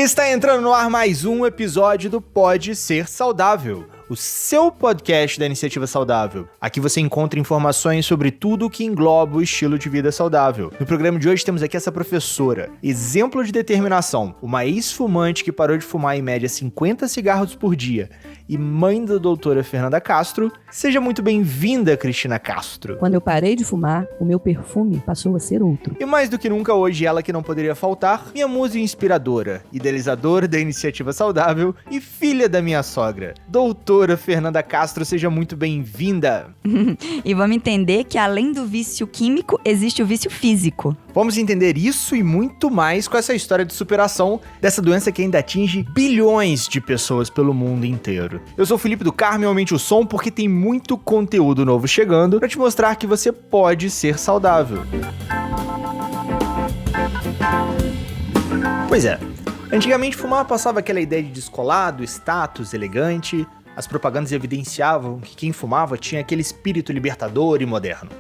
Está entrando no ar mais um episódio do Pode Ser Saudável, o seu podcast da Iniciativa Saudável. Aqui você encontra informações sobre tudo o que engloba o estilo de vida saudável. No programa de hoje temos aqui essa professora, exemplo de determinação, uma ex-fumante que parou de fumar em média 50 cigarros por dia e mãe da doutora Fernanda Castro. Seja muito bem-vinda, Cristina Castro. Quando eu parei de fumar, o meu perfume passou a ser outro. E mais do que nunca hoje, ela que não poderia faltar, minha musa inspiradora, idealizadora da Iniciativa Saudável e filha da minha sogra, doutora Fernanda Castro, seja muito bem-vinda. E vamos entender que além do vício químico, existe o vício físico. Vamos entender isso e muito mais com essa história de superação dessa doença que ainda atinge bilhões de pessoas pelo mundo inteiro. Eu sou o Felipe do Carmo, aumente o som porque tem muito conteúdo novo chegando para te mostrar que você pode ser saudável. Pois é, antigamente fumar passava aquela ideia de descolado, status, elegante. As propagandas evidenciavam que quem fumava tinha aquele espírito libertador e moderno.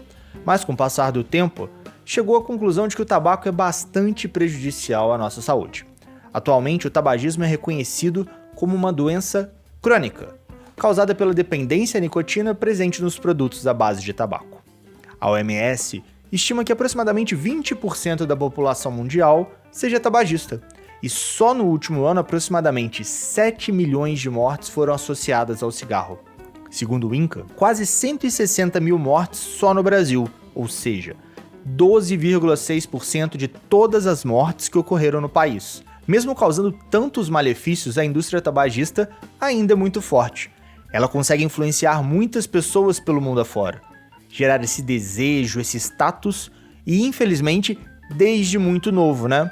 Mas com o passar do tempo, chegou à conclusão de que o tabaco é bastante prejudicial à nossa saúde. Atualmente, o tabagismo é reconhecido como uma doença crônica, causada pela dependência à nicotina presente nos produtos à base de tabaco. A OMS estima que aproximadamente 20% da população mundial seja tabagista, e só no último ano aproximadamente 7 milhões de mortes foram associadas ao cigarro. Segundo o INCA, quase 160 mil mortes só no Brasil, ou seja, 12,6% de todas as mortes que ocorreram no país. Mesmo causando tantos malefícios, a indústria tabagista ainda é muito forte. Ela consegue influenciar muitas pessoas pelo mundo afora, gerar esse desejo, esse status e, infelizmente, desde muito novo, né?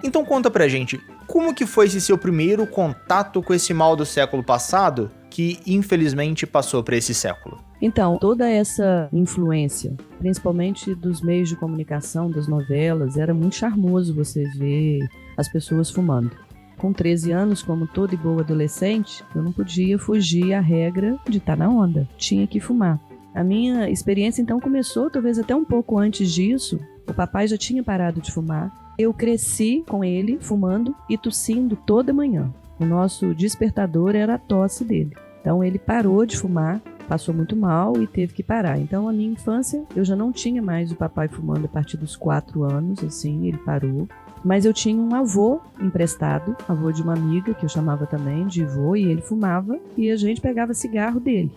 Então conta pra gente, como que foi esse seu primeiro contato com esse mal do século passado que, infelizmente, passou pra esse século? Então, toda essa influência, principalmente dos meios de comunicação, das novelas, era muito charmoso você ver as pessoas fumando. Com 13 anos, como toda e boa adolescente, eu não podia fugir à regra de estar na onda. Tinha que fumar. A minha experiência, então, começou talvez até um pouco antes disso. O papai já tinha parado de fumar. Eu cresci com ele fumando e tossindo toda manhã. O nosso despertador era a tosse dele. Então ele parou de fumar, passou muito mal e teve que parar. Então a minha infância, eu já não tinha mais o papai fumando a partir dos 4 anos, assim, ele parou. Mas eu tinha um avô emprestado, avô de uma amiga, que eu chamava também de vô, e ele fumava e a gente pegava cigarro dele.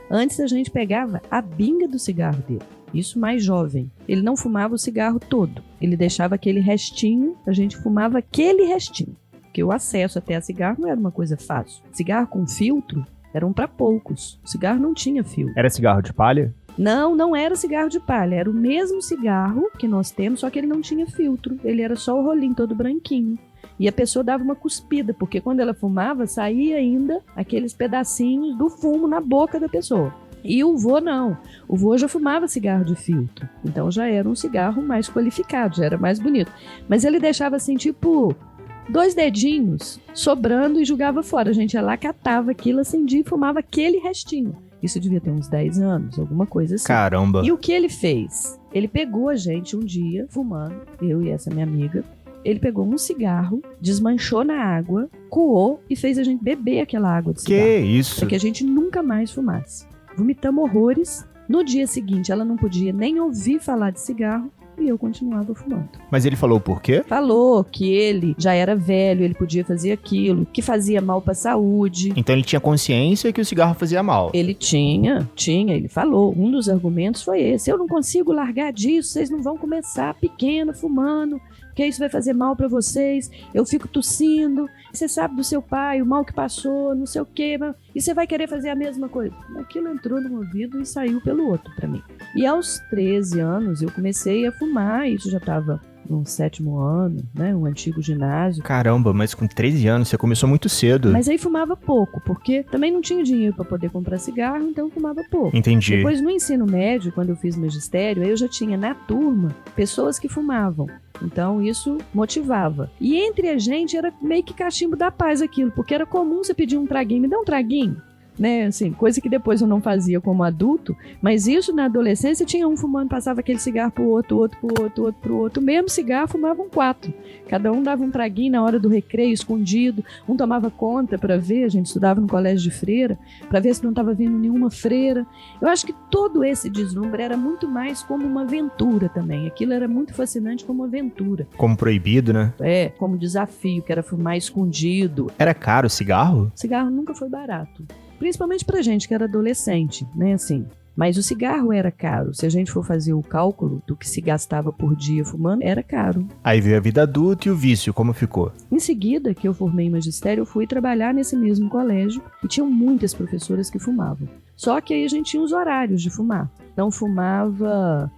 Antes a gente pegava a binga do cigarro dele. Isso mais jovem. Ele não fumava o cigarro todo. Ele deixava aquele restinho, a gente fumava aquele restinho. Porque o acesso até a cigarro não era uma coisa fácil. Cigarro com filtro eram para poucos. O cigarro não tinha filtro. Era cigarro de palha? Não era cigarro de palha. Era o mesmo cigarro que nós temos, só que ele não tinha filtro. Ele era só o rolinho todo branquinho. E a pessoa dava uma cuspida, porque quando ela fumava, saía ainda aqueles pedacinhos do fumo na boca da pessoa. E o vô não. O vô já fumava cigarro de filtro. Então já era um cigarro mais qualificado, já era mais bonito. Mas ele deixava assim, tipo, 2 dedinhos sobrando e jogava fora. A gente ia lá, catava aquilo, acendia e fumava aquele restinho. Isso devia ter uns 10 anos, alguma coisa assim. Caramba! E o que ele fez? Ele pegou a gente um dia, fumando, eu e essa minha amiga. Ele pegou um cigarro, desmanchou na água, coou e fez a gente beber aquela água de cigarro. Que isso? Para que a gente nunca mais fumasse. Vomitamos horrores. No dia seguinte, ela não podia nem ouvir falar de cigarro e eu continuava fumando. Mas ele falou por quê? Falou que ele já era velho, ele podia fazer aquilo, que fazia mal para a saúde. Então ele tinha consciência que o cigarro fazia mal. Ele tinha, ele falou. Um dos argumentos foi esse. Eu não consigo largar disso, vocês não vão começar pequeno, fumando, porque isso vai fazer mal para vocês. Eu fico tossindo. Você sabe do seu pai, o mal que passou, não sei o quê. E você vai querer fazer a mesma coisa. Aquilo entrou no ouvido e saiu pelo outro para mim. E aos 13 anos eu comecei a fumar. Isso já estava no 7º ano, né? Um antigo ginásio. Caramba, mas com 13 anos você começou muito cedo. Mas aí fumava pouco, porque também não tinha dinheiro para poder comprar cigarro, então fumava pouco. Entendi. Depois no ensino médio, quando eu fiz magistério, aí eu já tinha na turma pessoas que fumavam. Então isso motivava. E entre a gente era meio que cachimbo da paz aquilo, porque era comum você pedir um traguinho, me dá um traguinho. né? Assim, coisa que depois eu não fazia como adulto, mas isso na adolescência tinha um fumando, passava aquele cigarro pro outro, outro pro outro, outro pro outro. O mesmo cigarro fumavam 4. Cada um dava um traguinho na hora do recreio, escondido. Um tomava conta para ver, a gente estudava no colégio de freira, para ver se não estava vindo nenhuma freira. Eu acho que todo esse deslumbre era muito mais como uma aventura também. Aquilo era muito fascinante como aventura. Como proibido, né? Como desafio, que era fumar escondido. Era caro o cigarro? Cigarro nunca foi barato. Principalmente pra gente que era adolescente, né, assim. Mas o cigarro era caro. Se a gente for fazer o cálculo do que se gastava por dia fumando, era caro. Aí veio a vida adulta e o vício, como ficou? Em seguida, que eu formei em magistério, eu fui trabalhar nesse mesmo colégio e tinham muitas professoras que fumavam. Só que aí a gente tinha os horários de fumar. Não fumava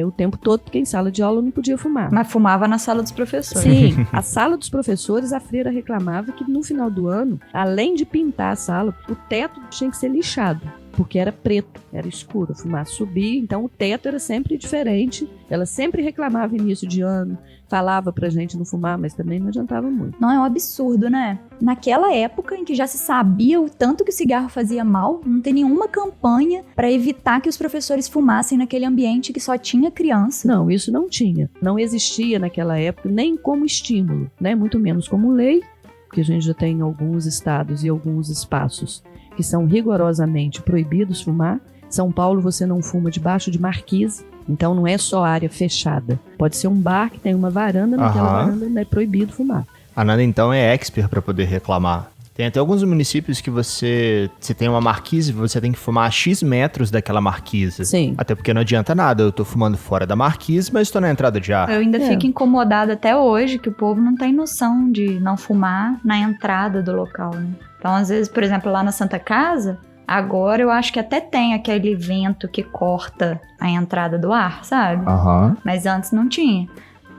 o tempo todo, porque em sala de aula não podia fumar. Mas fumava na sala dos professores. Sim, a sala dos professores, a freira reclamava que no final do ano, além de pintar a sala, o teto tinha que ser lixado, porque era preto, era escuro, a fumaça subia, então o teto era sempre diferente. Ela sempre reclamava início de ano, falava pra gente não fumar, mas também não adiantava muito. Não, é um absurdo, né? Naquela época em que já se sabia o tanto que o cigarro fazia mal, não tem nenhuma campanha pra evitar que os professores fumassem naquele ambiente que só tinha criança. Não, isso não tinha. Não existia naquela época nem como estímulo, né? Muito menos como lei, porque a gente já tem alguns estados e alguns espaços que são rigorosamente proibidos fumar. São Paulo você não fuma debaixo de marquise, então não é só área fechada. Pode ser um bar que tem uma varanda, naquela varanda não é proibido fumar. A Nanda então é expert para poder reclamar. Tem até alguns municípios que você tem uma marquise, você tem que fumar a X metros daquela marquise. Sim. Até porque não adianta nada, eu tô fumando fora da marquise, mas estou na entrada de ar. Eu ainda fico incomodada até hoje que o povo não tem noção de não fumar na entrada do local, né? Então, às vezes, por exemplo, lá na Santa Casa, agora eu acho que até tem aquele vento que corta a entrada do ar, sabe? Mas antes não tinha.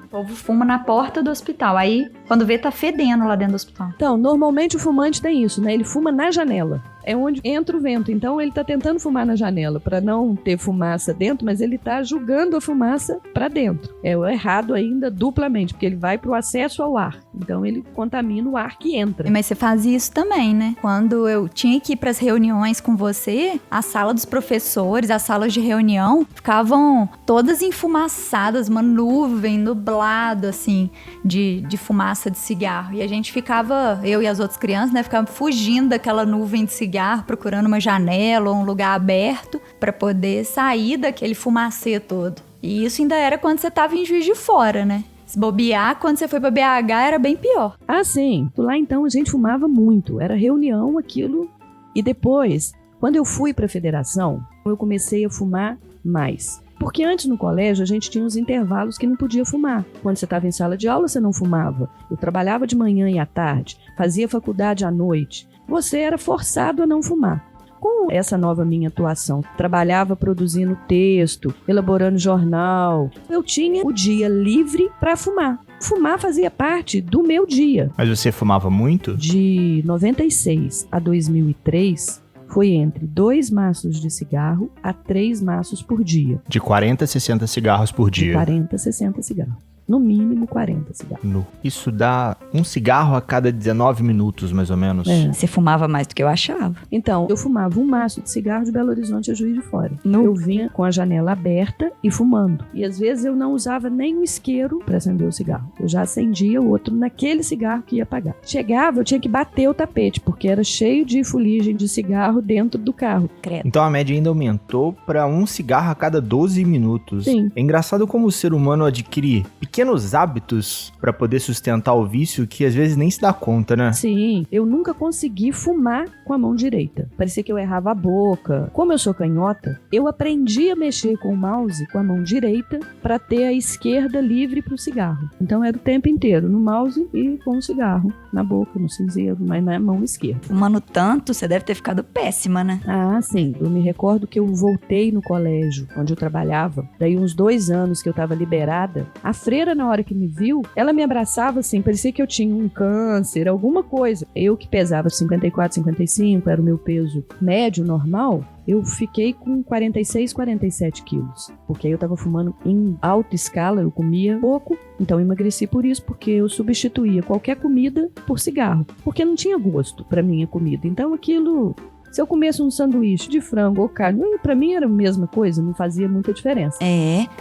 O povo fuma na porta do hospital. Aí, quando vê, tá fedendo lá dentro do hospital. Então, normalmente o fumante tem isso, né? Ele fuma na janela. É onde entra o vento. Então, ele tá tentando fumar na janela para não ter fumaça dentro, mas ele tá jogando a fumaça para dentro. É o errado ainda duplamente, porque ele vai pro acesso ao ar. Então, ele contamina o ar que entra. Mas você fazia isso também, né? Quando eu tinha que ir pras reuniões com você, a sala dos professores, as salas de reunião, ficavam todas enfumaçadas, uma nuvem, nublado, assim, de fumaça de cigarro. E a gente ficava, eu e as outras crianças, né, ficava fugindo daquela nuvem de cigarro, procurando uma janela ou um lugar aberto para poder sair daquele fumacê todo. E isso ainda era quando você tava em Juiz de Fora, né? Se bobear, quando você foi pra BH, era bem pior. Ah, sim. Lá, então, a gente fumava muito. Era reunião, aquilo. E depois, quando eu fui pra federação, eu comecei a fumar mais. Porque antes no colégio a gente tinha uns intervalos que não podia fumar. Quando você estava em sala de aula, você não fumava. Eu trabalhava de manhã e à tarde, fazia faculdade à noite. Você era forçado a não fumar. Com essa nova minha atuação, trabalhava produzindo texto, elaborando jornal. Eu tinha o dia livre para fumar. Fumar fazia parte do meu dia. Mas você fumava muito? De 96 a 2003... foi entre 2 maços de cigarro a 3 maços por dia. De 40 a 60 cigarros por dia. De 40 a 60 cigarros. No mínimo 40 cigarros. Isso dá um cigarro a cada 19 minutos, mais ou menos. Você fumava mais do que eu achava. Então, eu fumava um maço de cigarro de Belo Horizonte a Juiz de Fora. Eu vinha com a janela aberta e fumando. E às vezes eu não usava nem o isqueiro para acender o cigarro. Eu já acendia o outro naquele cigarro que ia apagar. Chegava, eu tinha que bater o tapete, porque era cheio de fuligem de cigarro dentro do carro. Credo. Então a média ainda aumentou para um cigarro a cada 12 minutos. Sim. É engraçado como o ser humano adquire pequenos hábitos para poder sustentar o vício que às vezes nem se dá conta, né? Sim, eu nunca consegui fumar com a mão direita. Parecia que eu errava a boca. Como eu sou canhota, eu aprendi a mexer com o mouse com a mão direita para ter a esquerda livre para o cigarro. Então era o tempo inteiro no mouse e com o cigarro na boca, no cinzeiro, mas na mão esquerda. Fumando tanto, você deve ter ficado péssima, né? Ah, sim. Eu me recordo que eu voltei no colégio onde eu trabalhava. Daí uns 2 anos que eu estava liberada, a freira, na hora que me viu, ela me abraçava assim, parecia que eu tinha um câncer, alguma coisa. Eu que pesava 54, 55, era o meu peso médio, normal, eu fiquei com 46, 47 quilos. Porque aí eu tava fumando em alta escala, eu comia pouco, então eu emagreci por isso, porque eu substituía qualquer comida por cigarro. Porque não tinha gosto pra minha comida. Então aquilo Se eu comesse um sanduíche de frango ou carne, pra mim era a mesma coisa, não fazia muita diferença.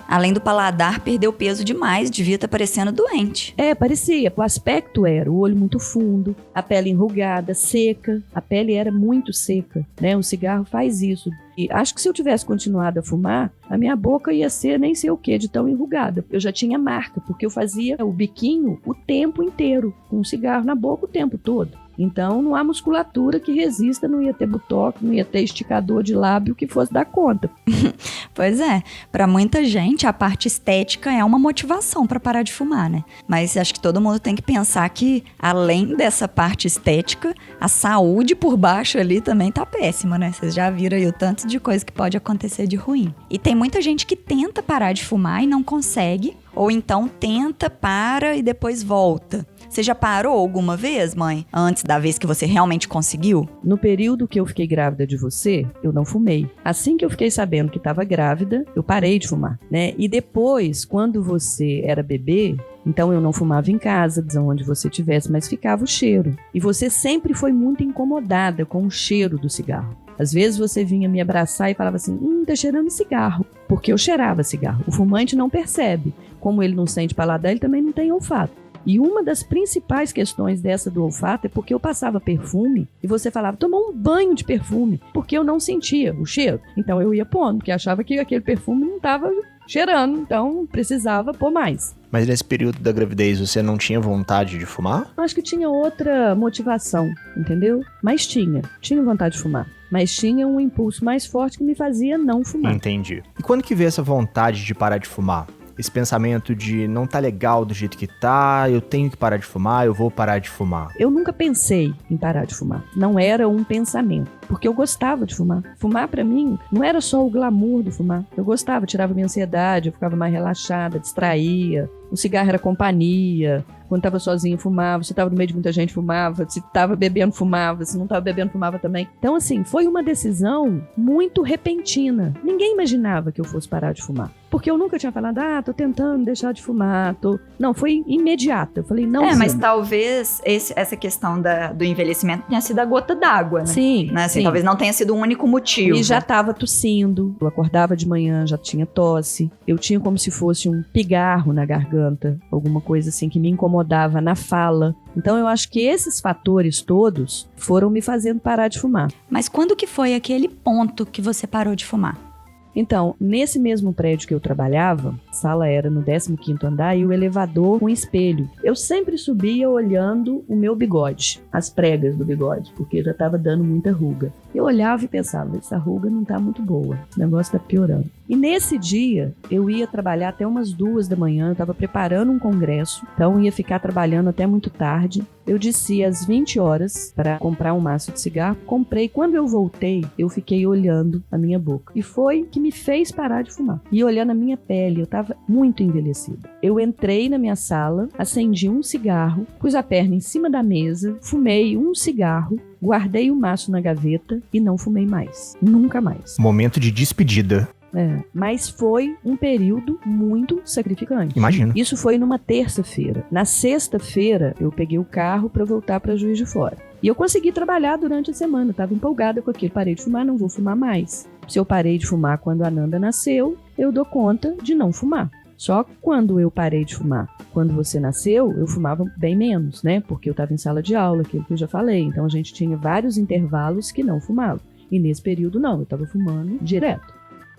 Além do paladar, perdeu peso demais, devia estar parecendo doente. Parecia. O aspecto era o olho muito fundo, a pele enrugada, seca. A pele era muito seca, né? O cigarro faz isso. E acho que se eu tivesse continuado a fumar, a minha boca ia ser nem sei o que de tão enrugada. Eu já tinha marca, porque eu fazia o biquinho o tempo inteiro, com o cigarro na boca o tempo todo. Então não há musculatura que resista, não ia ter botox, não ia ter esticador de lábio que fosse dar conta. Pois é, pra muita gente a parte estética é uma motivação pra parar de fumar, né? Mas acho que todo mundo tem que pensar que além dessa parte estética, a saúde por baixo ali também tá péssima, né? Vocês já viram aí o tanto de coisa que pode acontecer de ruim. E tem muita gente que tenta parar de fumar e não consegue, ou então tenta, para e depois volta. Você já parou alguma vez, mãe? Antes da vez que você realmente conseguiu? No período que eu fiquei grávida de você, eu não fumei. Assim que eu fiquei sabendo que estava grávida, eu parei de fumar, né? E depois, quando você era bebê, então eu não fumava em casa, onde você estivesse, mas ficava o cheiro. E você sempre foi muito incomodada com o cheiro do cigarro. Às vezes você vinha me abraçar e falava assim, tá cheirando cigarro, porque eu cheirava cigarro. O fumante não percebe. Como ele não sente paladar, ele também não tem olfato. E uma das principais questões dessa do olfato é porque eu passava perfume e você falava, tomou um banho de perfume, porque eu não sentia o cheiro. Então eu ia pondo, porque achava que aquele perfume não estava cheirando, então precisava pôr mais. Mas nesse período da gravidez você não tinha vontade de fumar? Acho que tinha outra motivação, entendeu? Mas tinha vontade de fumar. Mas tinha um impulso mais forte que me fazia não fumar. Entendi. E quando que veio essa vontade de parar de fumar? Esse pensamento de não tá legal do jeito que tá, eu tenho que parar de fumar, eu vou parar de fumar. Eu nunca pensei em parar de fumar. Não era um pensamento, porque eu gostava de fumar. Fumar pra mim não era só o glamour do fumar. Eu gostava, tirava minha ansiedade, eu ficava mais relaxada, distraía. O cigarro era companhia. Quando estava sozinho, fumava. Se estava no meio de muita gente, fumava. Se estava bebendo, fumava. Se não estava bebendo, fumava também. Então, assim, foi uma decisão muito repentina. Ninguém imaginava que eu fosse parar de fumar. Porque eu nunca tinha falado, tô tentando deixar de fumar. Não, foi imediato. Eu falei, não. Mas talvez essa questão do envelhecimento tenha sido a gota d'água, né? Sim, né? Assim, sim. Talvez não tenha sido o único motivo. E já estava tossindo. Eu acordava de manhã, já tinha tosse. Eu tinha como se fosse um pigarro na garganta. Alguma coisa assim que me incomodava na fala. Então eu acho que esses fatores todos foram me fazendo parar de fumar. Mas quando que foi aquele ponto que você parou de fumar? Então, nesse mesmo prédio que eu trabalhava, a sala era no 15º andar e o elevador com espelho. Eu sempre subia olhando o meu bigode, as pregas do bigode, porque já estava dando muita ruga. Eu olhava e pensava, essa ruga não está muito boa, esse negócio está piorando. E nesse dia, eu ia trabalhar até umas 2 da manhã, eu estava preparando um congresso, então ia ficar trabalhando até muito tarde. Eu desci às 20 horas para comprar um maço de cigarro, comprei. Quando eu voltei, eu fiquei olhando a minha boca. E foi que me fez parar de fumar. E olhando a minha pele, eu estava muito envelhecida. Eu entrei na minha sala, acendi um cigarro, pus a perna em cima da mesa, fumei um cigarro, guardei o maço na gaveta e não fumei mais. Nunca mais. Momento de despedida. Mas foi um período muito sacrificante. Imagino. Isso foi numa terça-feira. Na sexta-feira, eu peguei o carro para voltar para Juiz de Fora. E eu consegui trabalhar durante a semana. Estava empolgada com aquilo. Parei de fumar, não vou fumar mais. Se eu parei de fumar quando a Nanda nasceu, eu dou conta de não fumar. Só que quando eu parei de fumar, quando você nasceu, eu fumava bem menos, né? Porque eu estava em sala de aula, aquilo que eu já falei. Então a gente tinha vários intervalos que não fumava. E nesse período não, eu estava fumando direto.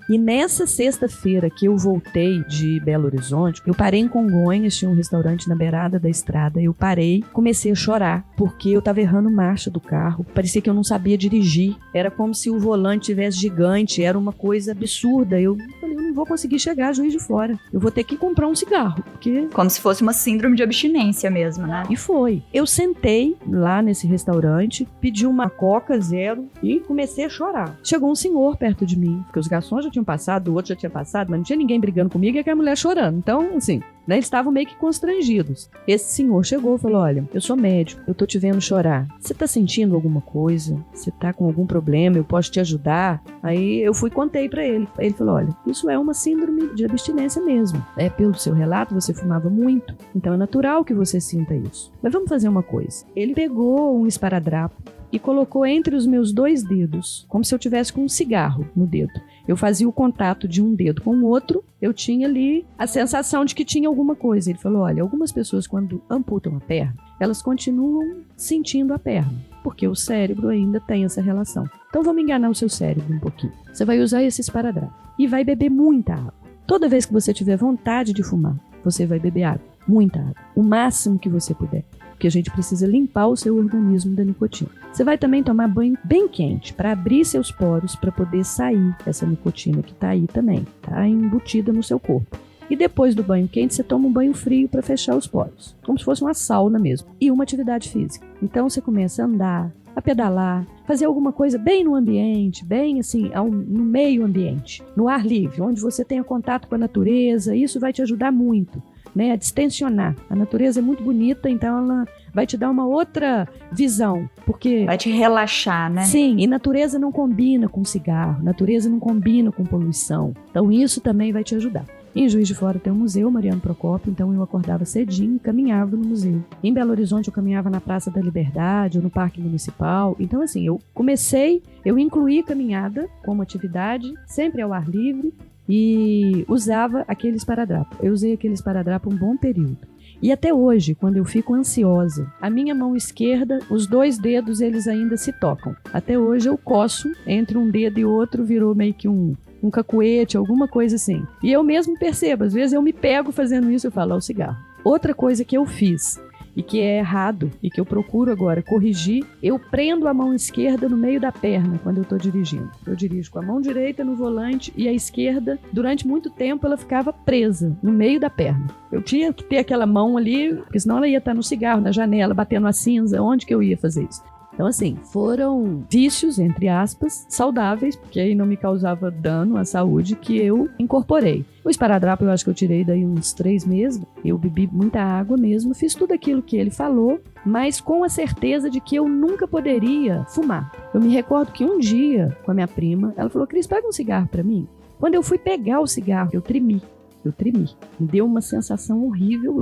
E nessa sexta-feira que eu voltei de Belo Horizonte, eu parei em Congonhas, tinha um restaurante na beirada da estrada, eu parei, comecei a chorar, porque eu tava errando marcha do carro, parecia que eu não sabia dirigir, era como se o volante tivesse gigante, era uma coisa absurda, eu falei, eu não vou conseguir chegar a Juiz de Fora, eu vou ter que comprar um cigarro, porque... Como se fosse uma síndrome de abstinência mesmo, né? E foi. Eu sentei lá nesse restaurante, pedi uma Coca zero e comecei a chorar. Chegou um senhor perto de mim, porque os garçons já tinham passado, o outro já tinha passado, mas não tinha ninguém brigando comigo e aquela mulher chorando. Então, assim, né, eles estavam meio que constrangidos. Esse senhor chegou e falou, olha, eu sou médico, eu tô te vendo chorar. Você tá sentindo alguma coisa? Você tá com algum problema? Eu posso te ajudar? Aí eu fui e contei pra ele. Ele falou, olha, isso é uma síndrome de abstinência mesmo. Pelo seu relato, você fumava muito. Então é natural que você sinta isso. Mas vamos fazer uma coisa. Ele pegou um esparadrapo e colocou entre os meus 2 dedos, como se eu tivesse com um cigarro no dedo. Eu fazia o contato de um dedo com o outro, eu tinha ali a sensação de que tinha alguma coisa. Ele falou, olha, algumas pessoas quando amputam a perna, elas continuam sentindo a perna, porque o cérebro ainda tem essa relação. Então vamos enganar o seu cérebro um pouquinho. Você vai usar esse esparadrapo e vai beber muita água. Toda vez que você tiver vontade de fumar, você vai beber água, muita água, o máximo que você puder. Porque a gente precisa limpar o seu organismo da nicotina. Você vai também tomar banho bem quente para abrir seus poros para poder sair essa nicotina que está aí também, está embutida no seu corpo. E depois do banho quente, você toma um banho frio para fechar os poros, como se fosse uma sauna mesmo, e uma atividade física. Então você começa a andar, a pedalar, fazer alguma coisa bem no ambiente, bem assim, no meio ambiente, no ar livre, onde você tenha contato com a natureza. Isso vai te ajudar muito, né, a distensionar. A natureza é muito bonita, então ela vai te dar uma outra visão, porque... Vai te relaxar, né? Sim, e natureza não combina com cigarro, natureza não combina com poluição. Então isso também vai te ajudar. Em Juiz de Fora tem um museu, Mariano Procópio, então eu acordava cedinho e caminhava no museu. Em Belo Horizonte eu caminhava na Praça da Liberdade ou no Parque Municipal. Então assim, eu incluí caminhada como atividade, sempre ao ar livre, e usava aquele esparadrapo. Eu usei aquele esparadrapo um bom período. E até hoje, quando eu fico ansiosa, a minha mão esquerda, os 2 dedos, eles ainda se tocam. Até hoje eu coço entre um dedo e outro, virou meio que um cacuete, alguma coisa assim. E eu mesmo percebo, às vezes eu me pego fazendo isso, eu falo, o cigarro. Outra coisa que eu fiz, e que é errado, e que eu procuro agora corrigir, eu prendo a mão esquerda no meio da perna quando eu estou dirigindo. Eu dirijo com a mão direita no volante e a esquerda, durante muito tempo, ela ficava presa no meio da perna. Eu tinha que ter aquela mão ali, porque senão ela ia estar no cigarro, na janela, batendo a cinza, onde que eu ia fazer isso? Então, assim, foram vícios, entre aspas, saudáveis, porque aí não me causava dano à saúde, que eu incorporei. O esparadrapo eu acho que eu tirei daí uns 3 meses, eu bebi muita água mesmo, fiz tudo aquilo que ele falou, mas com a certeza de que eu nunca poderia fumar. Eu me recordo que um dia, com a minha prima, ela falou, Cris, pega um cigarro pra mim. Quando eu fui pegar o cigarro, eu tremi. Me deu uma sensação horrível,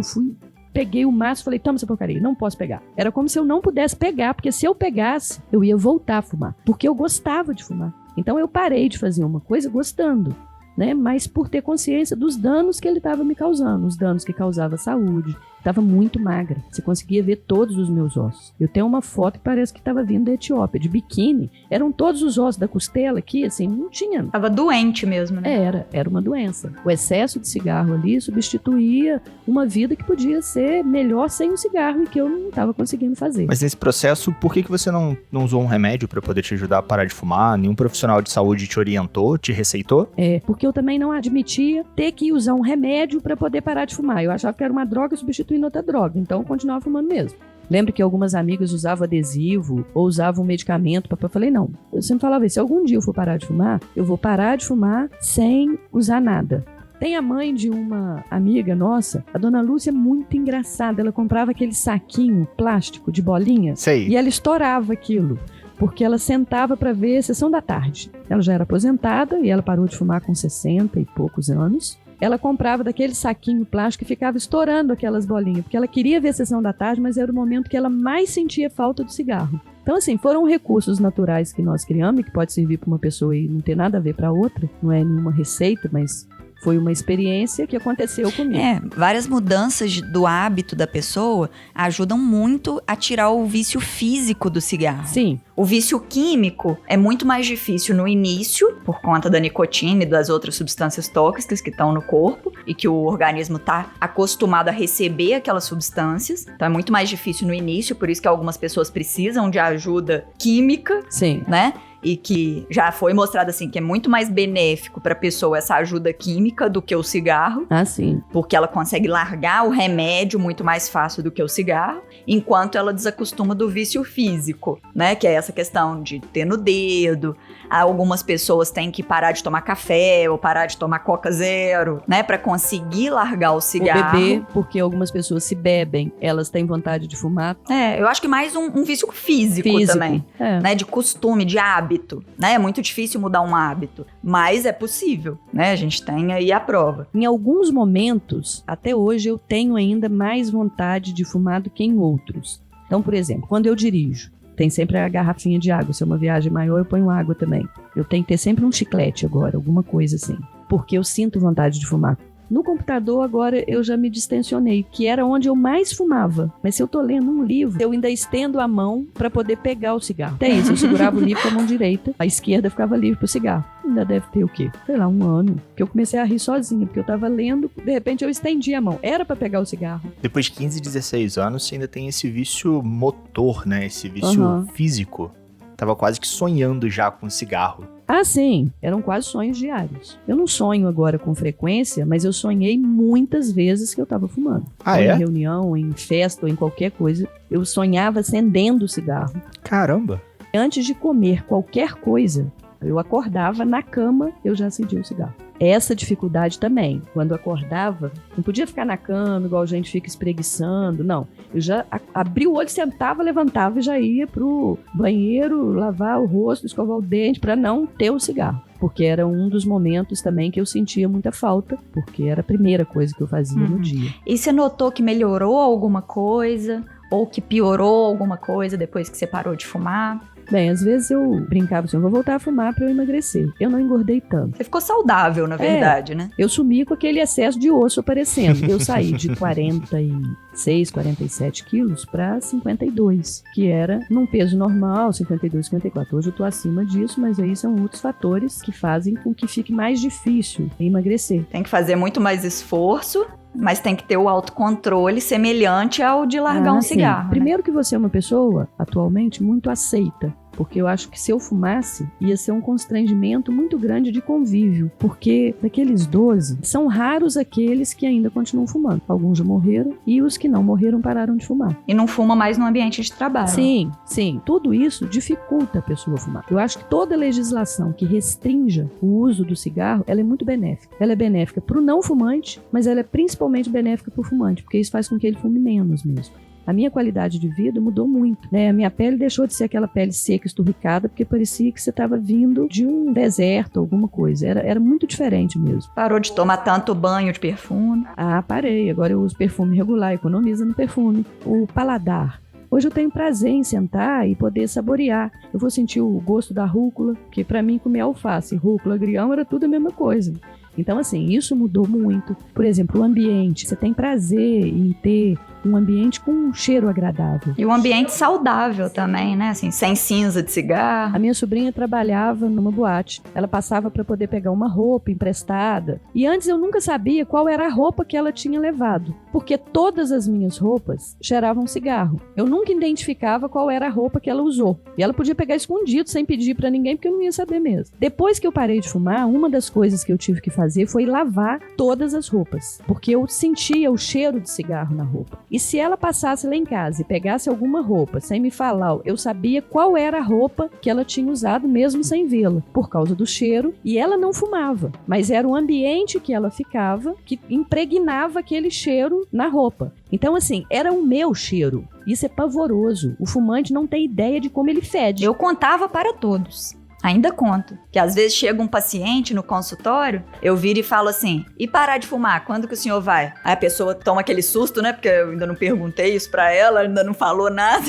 peguei o maço e falei, toma essa porcaria, não posso pegar. Era como se eu não pudesse pegar, porque se eu pegasse, eu ia voltar a fumar, porque eu gostava de fumar. Então eu parei de fazer uma coisa gostando, né? Mas por ter consciência dos danos que ele estava me causando, os danos que causava à saúde. Estava muito magra, você conseguia ver todos os meus ossos. Eu tenho uma foto que parece que estava vindo da Etiópia, de biquíni, eram todos os ossos da costela aqui, assim, não tinha. Tava doente mesmo, né? Era uma doença. O excesso de cigarro ali substituía uma vida que podia ser melhor sem o cigarro e que eu não estava conseguindo fazer. Mas nesse processo, por que você não usou um remédio para poder te ajudar a parar de fumar? Nenhum profissional de saúde te orientou, te receitou? Porque eu também não admitia ter que usar um remédio para poder parar de fumar. Eu achava que era uma droga substituindo outra droga, então eu continuava fumando mesmo. Lembro que algumas amigas usavam adesivo ou usavam um medicamento. Eu falei, não. Eu sempre falava, se algum dia eu for parar de fumar, eu vou parar de fumar sem usar nada. Tem a mãe de uma amiga nossa, a dona Lúcia, muito engraçada. Ela comprava aquele saquinho plástico de bolinha. Sei. E ela estourava aquilo, porque ela sentava para ver a sessão da tarde. Ela já era aposentada e ela parou de fumar com 60 e poucos anos. Ela comprava daquele saquinho plástico e ficava estourando aquelas bolinhas, porque ela queria ver a sessão da tarde, mas era o momento que ela mais sentia falta do cigarro. Então, assim, foram recursos naturais que nós criamos e que pode servir para uma pessoa e não ter nada a ver para outra. Não é nenhuma receita, mas foi uma experiência que aconteceu comigo. Várias mudanças do hábito da pessoa ajudam muito a tirar o vício físico do cigarro. Sim. O vício químico é muito mais difícil no início, por conta da nicotina e das outras substâncias tóxicas que estão no corpo e que o organismo está acostumado a receber aquelas substâncias. Então é muito mais difícil no início, por isso que algumas pessoas precisam de ajuda química, Sim. né? E que já foi mostrado assim, que é muito mais benéfico para a pessoa essa ajuda química do que o cigarro. Ah, sim. Porque ela consegue largar o remédio muito mais fácil do que o cigarro, enquanto ela desacostuma do vício físico, né? Que é essa questão de ter no dedo. Algumas pessoas têm que parar de tomar café ou parar de tomar Coca Zero, né? Para conseguir largar o cigarro. O beber, porque algumas pessoas se bebem, elas têm vontade de fumar. Eu acho que mais um vício físico também, né? De costume, de hábito. Né? É muito difícil mudar um hábito, mas é possível, né? A gente tem aí a prova. Em alguns momentos, até hoje, eu tenho ainda mais vontade de fumar do que em outros. Então, por exemplo, quando eu dirijo, Tem sempre a garrafinha de água. Se é uma viagem maior, eu ponho água também. Eu tenho que ter sempre um chiclete agora, alguma coisa assim. Porque eu sinto vontade de fumar. No computador, agora, eu já me distensionei, que era onde eu mais fumava. Mas se eu tô lendo um livro, eu ainda estendo a mão para poder pegar o cigarro. Tem isso, eu segurava o livro com a mão direita, a esquerda ficava livre pro cigarro. Ainda deve ter o quê? Sei lá, 1 ano. Que eu comecei a rir sozinha, porque eu tava lendo, de repente eu estendi a mão. Era para pegar o cigarro. Depois de 15, 16 anos, você ainda tem esse vício motor, né? Esse vício físico. Tava quase que sonhando já com cigarro. Ah, sim. Eram quase sonhos diários. Eu não sonho agora com frequência, mas eu sonhei muitas vezes que eu tava fumando. Ah, é? Em reunião, em festa ou em qualquer coisa, eu sonhava acendendo o cigarro. Caramba! Antes de comer qualquer coisa, eu acordava na cama, eu já acendia o cigarro. Essa dificuldade também. Quando eu acordava, não podia ficar na cama, igual a gente fica espreguiçando, não. Eu já abria o olho, sentava, levantava e já ia pro banheiro, lavar o rosto, escovar o dente, para não ter o cigarro. Porque era um dos momentos também que eu sentia muita falta, porque era a primeira coisa que eu fazia no dia. E você notou que melhorou alguma coisa? Ou que piorou alguma coisa depois que você parou de fumar? Bem, às vezes eu brincava assim, eu vou voltar a fumar pra eu emagrecer. Eu não engordei tanto. Você ficou saudável, na verdade, né? Eu sumi com aquele excesso de osso aparecendo. Eu saí de 46, 47 quilos pra 52, que era num peso normal, 52, 54. Hoje eu tô acima disso, mas aí são outros fatores que fazem com que fique mais difícil emagrecer. Tem que fazer muito mais esforço, mas tem que ter o autocontrole semelhante ao de largar um cigarro. Primeiro que você é uma pessoa, atualmente, muito aceita. Porque eu acho que se eu fumasse, ia ser um constrangimento muito grande de convívio. Porque daqueles 12, são raros aqueles que ainda continuam fumando. Alguns já morreram e os que não morreram pararam de fumar. E não fuma mais no ambiente de trabalho. Sim, sim. Tudo isso dificulta a pessoa fumar. Eu acho que toda legislação que restrinja o uso do cigarro, ela é muito benéfica. Ela é benéfica para o não fumante, mas ela é principalmente benéfica para o fumante, porque isso faz com que ele fume menos mesmo. A minha qualidade de vida mudou muito, né? A minha pele deixou de ser aquela pele seca, esturricada, porque parecia que você estava vindo de um deserto, alguma coisa. Era muito diferente mesmo. Parou de tomar tanto banho de perfume? Ah, parei. Agora eu uso perfume regular, economiza no perfume. O paladar. Hoje eu tenho prazer em sentar e poder saborear. Eu vou sentir o gosto da rúcula, que para mim comer alface, rúcula, agrião era tudo a mesma coisa. Então, assim, isso mudou muito. Por exemplo, o ambiente. Você tem prazer em ter um ambiente com um cheiro agradável. E um ambiente saudável também, né? Assim, sem cinza de cigarro. A minha sobrinha trabalhava numa boate. Ela passava para poder pegar uma roupa emprestada. E antes eu nunca sabia qual era a roupa que ela tinha levado. Porque todas as minhas roupas cheiravam cigarro. Eu nunca identificava qual era a roupa que ela usou. E ela podia pegar escondido, sem pedir para ninguém, porque eu não ia saber mesmo. Depois que eu parei de fumar, uma das coisas que eu tive que fazer foi lavar todas as roupas. Porque eu sentia o cheiro de cigarro na roupa. E se ela passasse lá em casa e pegasse alguma roupa sem me falar, eu sabia qual era a roupa que ela tinha usado mesmo sem vê-la, por causa do cheiro. E ela não fumava, mas era o ambiente que ela ficava que impregnava aquele cheiro na roupa. Então, assim, era o meu cheiro. Isso é pavoroso. O fumante não tem ideia de como ele fede. Eu contava para todos. Ainda conto. Que às vezes chega um paciente no consultório, eu viro e falo assim, e parar de fumar, quando que o senhor vai? Aí a pessoa toma aquele susto, né? Porque eu ainda não perguntei isso pra ela, ainda não falou nada.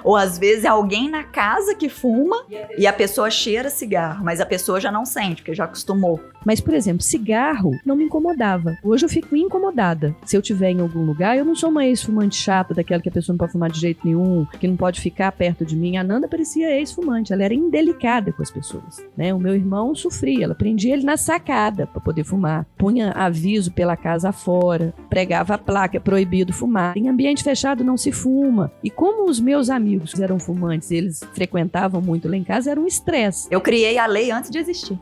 Ou às vezes é alguém na casa que fuma e a pessoa cheira cigarro, mas a pessoa já não sente, porque já acostumou. Mas, por exemplo, cigarro não me incomodava. Hoje eu fico incomodada. Se eu estiver em algum lugar, eu não sou uma ex-fumante chata, daquela que a pessoa não pode fumar de jeito nenhum, que não pode ficar perto de mim. A Nanda parecia ex-fumante, ela era indelicada com as pessoas, né? O meu irmão sofria, ela prendia ele na sacada para poder fumar. Punha aviso pela casa afora, pregava a placa, é proibido fumar. Em ambiente fechado não se fuma. E como os meus amigos eram fumantes, eles frequentavam muito lá em casa, era um estresse. Eu criei a lei antes de existir.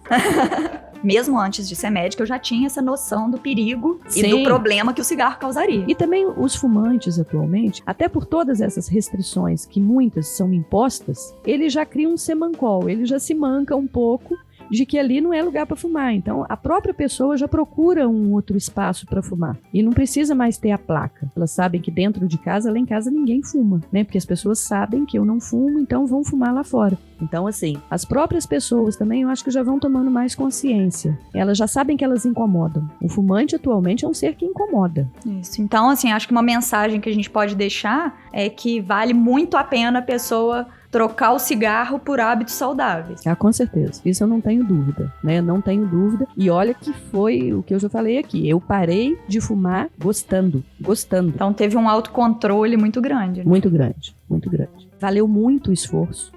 Mesmo antes de ser médica, eu já tinha essa noção do perigo e do problema que o cigarro causaria. E também os fumantes atualmente, até por todas essas restrições que muitas são impostas, eles já criam um semancol, ele já se manca um pouco de que ali não é lugar para fumar. Então, a própria pessoa já procura um outro espaço para fumar. E não precisa mais ter a placa. Elas sabem que dentro de casa, lá em casa, ninguém fuma, né? Porque as pessoas sabem que eu não fumo, então vão fumar lá fora. Então, assim, as próprias pessoas também, eu acho que já vão tomando mais consciência. Elas já sabem que elas incomodam. O fumante, atualmente, é um ser que incomoda. Isso. Então, assim, acho que uma mensagem que a gente pode deixar é que vale muito a pena a pessoa trocar o cigarro por hábitos saudáveis. Ah, com certeza. Isso eu não tenho dúvida, né? Não tenho dúvida. E olha que foi o que eu já falei aqui. Eu parei de fumar gostando. Então teve um autocontrole muito grande, né? Muito grande, muito grande. Valeu muito esforço,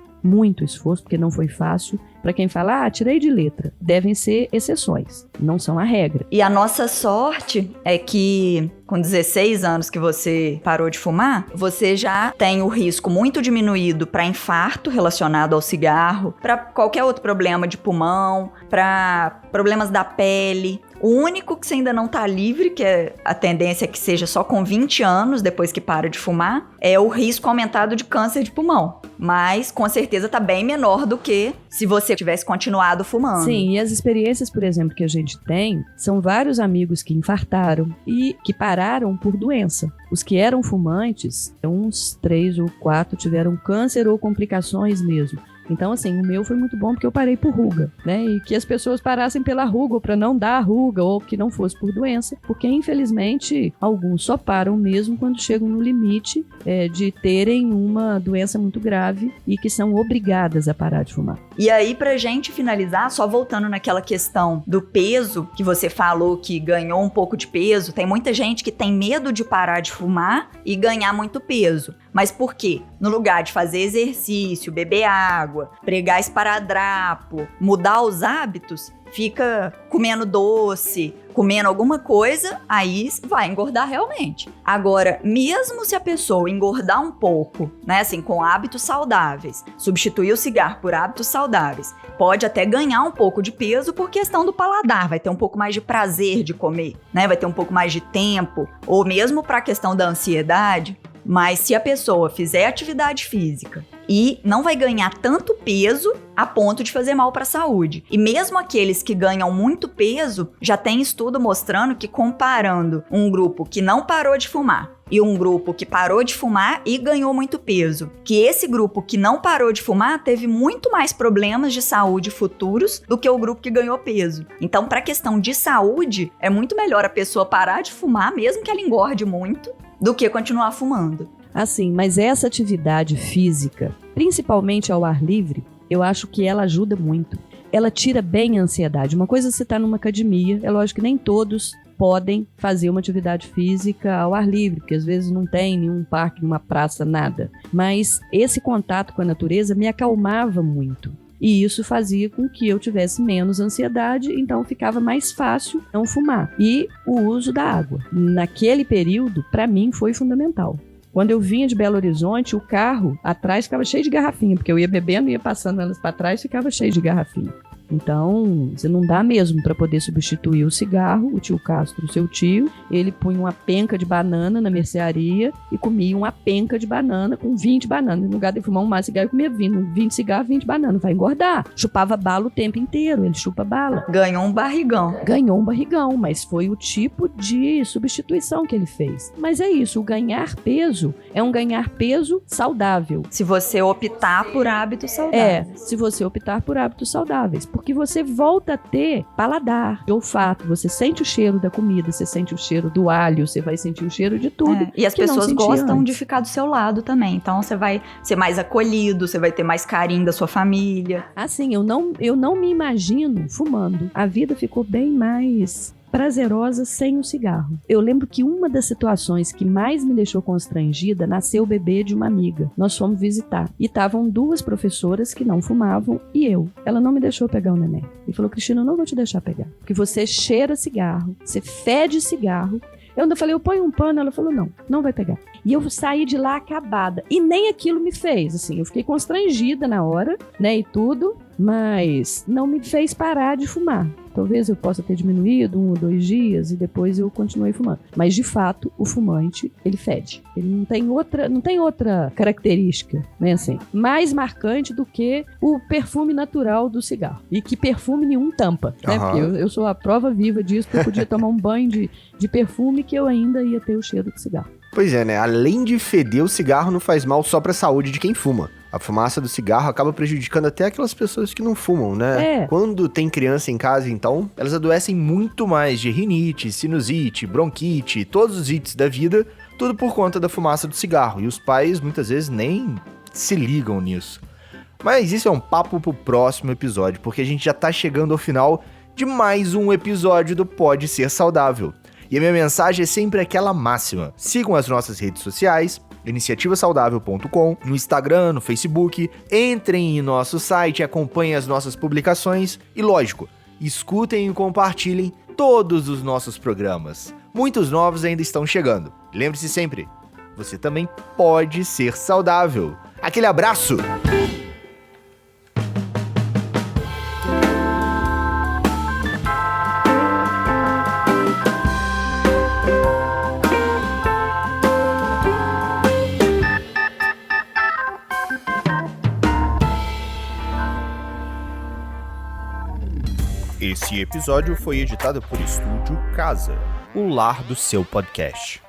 porque não foi fácil. Para quem fala, tirei de letra, devem ser exceções, não são a regra. E a nossa sorte é que com 16 anos que você parou de fumar, você já tem o risco muito diminuído para infarto relacionado ao cigarro, para qualquer outro problema de pulmão, para problemas da pele. O único que você ainda não tá livre, que a tendência é que seja só com 20 anos, depois que para de fumar, é o risco aumentado de câncer de pulmão. Mas, com certeza, tá bem menor do que se você tivesse continuado fumando. Sim, e as experiências, por exemplo, que a gente tem, são vários amigos que infartaram e que pararam por doença. Os que eram fumantes, uns 3 ou 4 tiveram câncer ou complicações mesmo. Então, assim, o meu foi muito bom porque eu parei por ruga, né? E que as pessoas parassem pela ruga ou para não dar a ruga ou que não fosse por doença, porque, infelizmente, alguns só param mesmo quando chegam no limite de terem uma doença muito grave e que são obrigadas a parar de fumar. E aí, pra gente finalizar, só voltando naquela questão do peso, que você falou que ganhou um pouco de peso, tem muita gente que tem medo de parar de fumar e ganhar muito peso. Mas por quê? No lugar de fazer exercício, beber água, pregar esparadrapo, mudar os hábitos, fica comendo doce, comendo alguma coisa, aí vai engordar realmente. Agora, mesmo se a pessoa engordar um pouco, né, assim, com hábitos saudáveis, substituir o cigarro por hábitos saudáveis, pode até ganhar um pouco de peso por questão do paladar, vai ter um pouco mais de prazer de comer, né, vai ter um pouco mais de tempo, ou mesmo para a questão da ansiedade. Mas se a pessoa fizer atividade física e não vai ganhar tanto peso a ponto de fazer mal para a saúde. E mesmo aqueles que ganham muito peso, já tem estudo mostrando que comparando um grupo que não parou de fumar e um grupo que parou de fumar e ganhou muito peso, que esse grupo que não parou de fumar teve muito mais problemas de saúde futuros do que o grupo que ganhou peso. Então, para a questão de saúde, é muito melhor a pessoa parar de fumar, mesmo que ela engorde muito, do que continuar fumando. Assim, mas essa atividade física, principalmente ao ar livre, eu acho que ela ajuda muito. Ela tira bem a ansiedade. Uma coisa é você estar numa academia, é lógico que nem todos podem fazer uma atividade física ao ar livre, porque às vezes não tem nenhum parque, nenhuma praça, nada. Mas esse contato com a natureza me acalmava muito. E isso fazia com que eu tivesse menos ansiedade, então ficava mais fácil não fumar. E o uso da água. Naquele período, para mim, foi fundamental. Quando eu vinha de Belo Horizonte, o carro atrás ficava cheio de garrafinha, porque eu ia bebendo, ia passando elas para trás, ficava cheio de garrafinha. Então, você não dá mesmo para poder substituir o cigarro. O tio Castro, seu tio, ele punha uma penca de banana na mercearia e comia uma penca de banana com 20 bananas. No lugar de fumar um maço de cigarro, ele comia 20 cigarros, 20 bananas. Vai engordar. Chupava bala o tempo inteiro, ele chupa bala. Ganhou um barrigão. Ganhou um barrigão, mas foi o tipo de substituição que ele fez. Mas é isso, o ganhar peso é um ganhar peso saudável. Se você optar por hábitos saudáveis. Se você optar por hábitos saudáveis. Porque você volta a ter paladar, olfato, você sente o cheiro da comida, você sente o cheiro do alho, você vai sentir o cheiro de tudo. E as pessoas gostam de ficar do seu lado também, então você vai ser mais acolhido, você vai ter mais carinho da sua família. Assim, eu não me imagino fumando. A vida ficou bem mais prazerosa sem o cigarro. Eu lembro que uma das situações que mais me deixou constrangida nasceu o bebê de uma amiga. Nós fomos visitar e estavam 2 professoras que não fumavam e eu. Ela não me deixou pegar o neném. E falou, Cristina, eu não vou te deixar pegar. Porque você cheira cigarro, você fede cigarro. Eu ainda falei, eu ponho um pano. Ela falou, não vai pegar. E eu saí de lá acabada. E nem aquilo me fez, assim. Eu fiquei constrangida na hora, né, e tudo. Mas não me fez parar de fumar. Talvez eu possa ter diminuído 1 ou 2 dias e depois eu continuei fumando. Mas, de fato, o fumante, ele fede. Ele não tem outra característica, né, assim, mais marcante do que o perfume natural do cigarro. E que perfume nenhum tampa, né? Porque eu sou a prova viva disso, que eu podia tomar um banho de perfume que eu ainda ia ter o cheiro do cigarro. Pois é, né? Além de feder, o cigarro não faz mal só pra saúde de quem fuma. A fumaça do cigarro acaba prejudicando até aquelas pessoas que não fumam, né? Quando tem criança em casa, então, elas adoecem muito mais de rinite, sinusite, bronquite, todos os ites da vida, tudo por conta da fumaça do cigarro. E os pais, muitas vezes, nem se ligam nisso. Mas isso é um papo pro próximo episódio, porque a gente já tá chegando ao final de mais um episódio do Pode Ser Saudável. E a minha mensagem é sempre aquela máxima. Sigam as nossas redes sociais, iniciativasaudável.com, no Instagram, no Facebook, entrem em nosso site, acompanhem as nossas publicações e, lógico, escutem e compartilhem todos os nossos programas. Muitos novos ainda estão chegando. Lembre-se sempre, você também pode ser saudável. Aquele abraço! Esse episódio foi editado por Estúdio Casa, o lar do seu podcast.